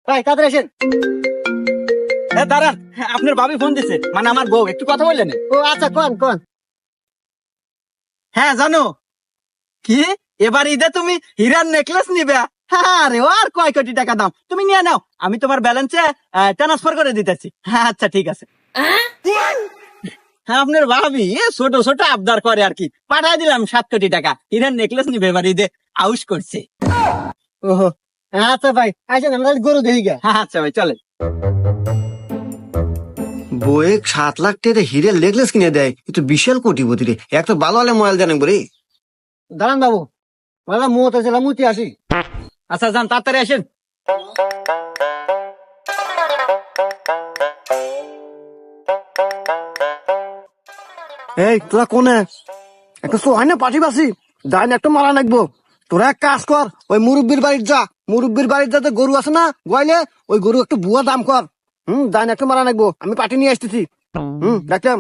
ভাই তাড়াতাড়ি আসেন। দাঁড়ান, আপনার ভাবি ফোন দিছে, মানে আমার বউ, একটু কথা বললেন। ও আচ্ছা, কোন কোন। হ্যাঁ জানো কি, এবার ঈদে তুমি হীরার নেকলেস নিবে? হ্যাঁ রে, আর কয় কোটি টাকা দাম, তুমি নিয়ে নাও, আমি তোমার ব্যালেন্সে ট্রান্সফার করে দিতেছি। হ্যাঁ আচ্ছা ঠিক আছে। হ্যাঁ আপনার ভাবি ছোট ছোট আবদার করে আর কি, পাঠাই দিলাম 7 কোটি টাকা, হীরার নেকলেস নিবে এবার ঈদে, আউশ করছে। ওহো, আচ্ছা ভাই আসেন, আমরা গরু দেখি গে। হ্যাঁ আচ্ছা ভাই চলেন। বয়ে 7 লাখ টাকা হিরের নেকলেস কিনে দেয়, এ তো বিশাল কোটিপতি রে। একটা ভালো হলে মোবাইল জানেন বলে। দাঁড়ান বাবু, বলা মুহূর্ত ছিলাম মুতি আসি। আচ্ছা যান, তাড়াতাড়ি আসেন। এই তোরা কোনে একটা তো হয় না পাঠি বাসি, ডাইন একটা মারা নাকবো। তোরা এক কাজ কর, ওই মুরব্বীর বাড়ির যা, মুরব্বীর বাড়ির যাতে গরু আছে না গোয়াইলে, ওই গরু একটু বুয়া দাম কর। ডাইন একটা মারা নাকবো, আমি পাঠি নিয়ে আসতেছি। দেখলাম।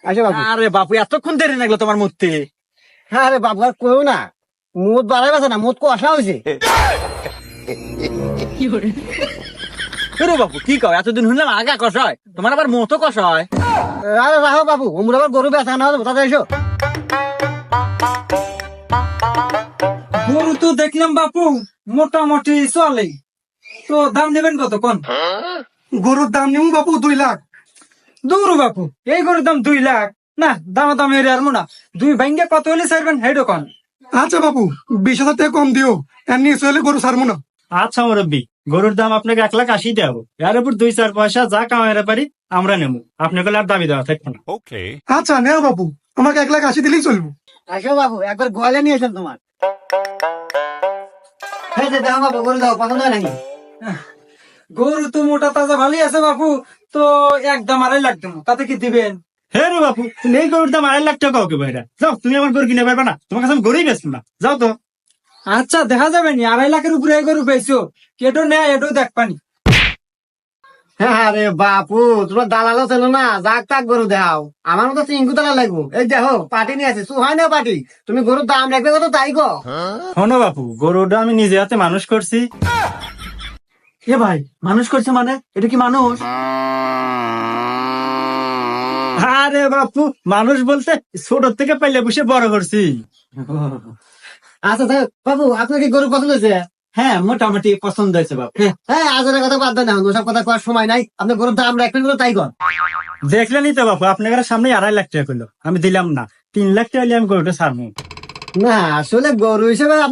আসে বাবু। আরে বাপু, এতক্ষণ দেরি লাগলো তোমার মূর্তি? হ্যাঁ রে বাবু, আর কইও না, মুদ বাড়াই বাসে না, মুদ কষা হয়েছে। আরে বাপু কি কও, এতদিন শুনলাম আগা কষ হয়, তোমার আবার মতো কষ হয়? আরে রাখো বাবু, আমরা আবার গরু বেচা না হবে, তাতে এসো। গরু তো দেখলাম বাপু মোটামুটি চলে, তো দাম নেবেন কত কোন? গরুর দাম নিমু বাপু 2 লাখ। দূর বাপু, এই গরুর দাম 2 লাখ না, দাম দাম এর আর না, 2 ভাঙ্গে কত হলে ছাড়বেন হেডো কোন? আচ্ছা বাপু, 20,000 টাকা কম দিও, এর নিয়ে চলে গরু ছাড়বো না। আচ্ছা মুরব্বী, গরুর দাম আপনাকে 1,80,000 দেবো, এর উপর 2-4 পয়সা যা কামাইতে পারি আমরা নেবো, আপনাকে আর দাবি দেওয়া থাকবো না। আচ্ছা নেও বাপু, আমাকে 1,80,000 দিলেই চলবো। আসো বাবু, একবার গোয়ালে নিয়ে এসেন তোমার। এই যে দেখো বাবু, গরু দাও, পছন্দ হয় নাকি? গরু তো মোটা তাজা ভালোই আছে বাপু, তো একদম 2.5 লাখ দেবো, তাতে কি দিবেন? হ্যাঁ রে বাপু, তুমি এই গরুর দাম 2.5 লাখ টাকা ওকে বাইরা যাও, তুমি আমার গরু কিনে পারবে না, তোমার কাছে আমি গরুই বেচবো না, যাও তো। আচ্ছা দেখা যাবে নি, 2.5 লাখের উপরে এই গরু পেয়েছো, কেটো নেয় এটাও দেখবানি। হ্যাঁ রে বাপু, তোমার দালালও ছিল না, যাক তাক গরু দেখাও, আমার মতো চিঙ্কু দালা লাগবো। এই দেখো পাটি নিয়ে আছে, হয় না পাটি, তুমি গরুর দাম রাখবে কত তাই গো। শোনো বাপু, গরুটা আমি নিজে হাতে মানুষ করছি। এ ভাই, মানুষ করছে মানে এটা কি মানুষ? আরে বাপু, মানুষ বলতে ছোট থেকে পাইলে বসে বড় করছি। আচ্ছা দেখ বাবু, আপনার কি গরু পছন্দ হয়েছে? হ্যাঁ মোটামুটি পছন্দ হয়েছে বাপু। হ্যাঁ, আজের কথা বাদ দেন, ওসব কথা করার সময় নাই, আপনার গরুর দাম রাখবেন কত তাই কর। দেখলেনি তো বাপু, আপনার সামনে 2.5 লাখ টাকা করলো, আমি দিলাম না, 3 লাখ টাকা হলে আমি গরুটা ছাড়বো। না আসলে গরু হিসেবে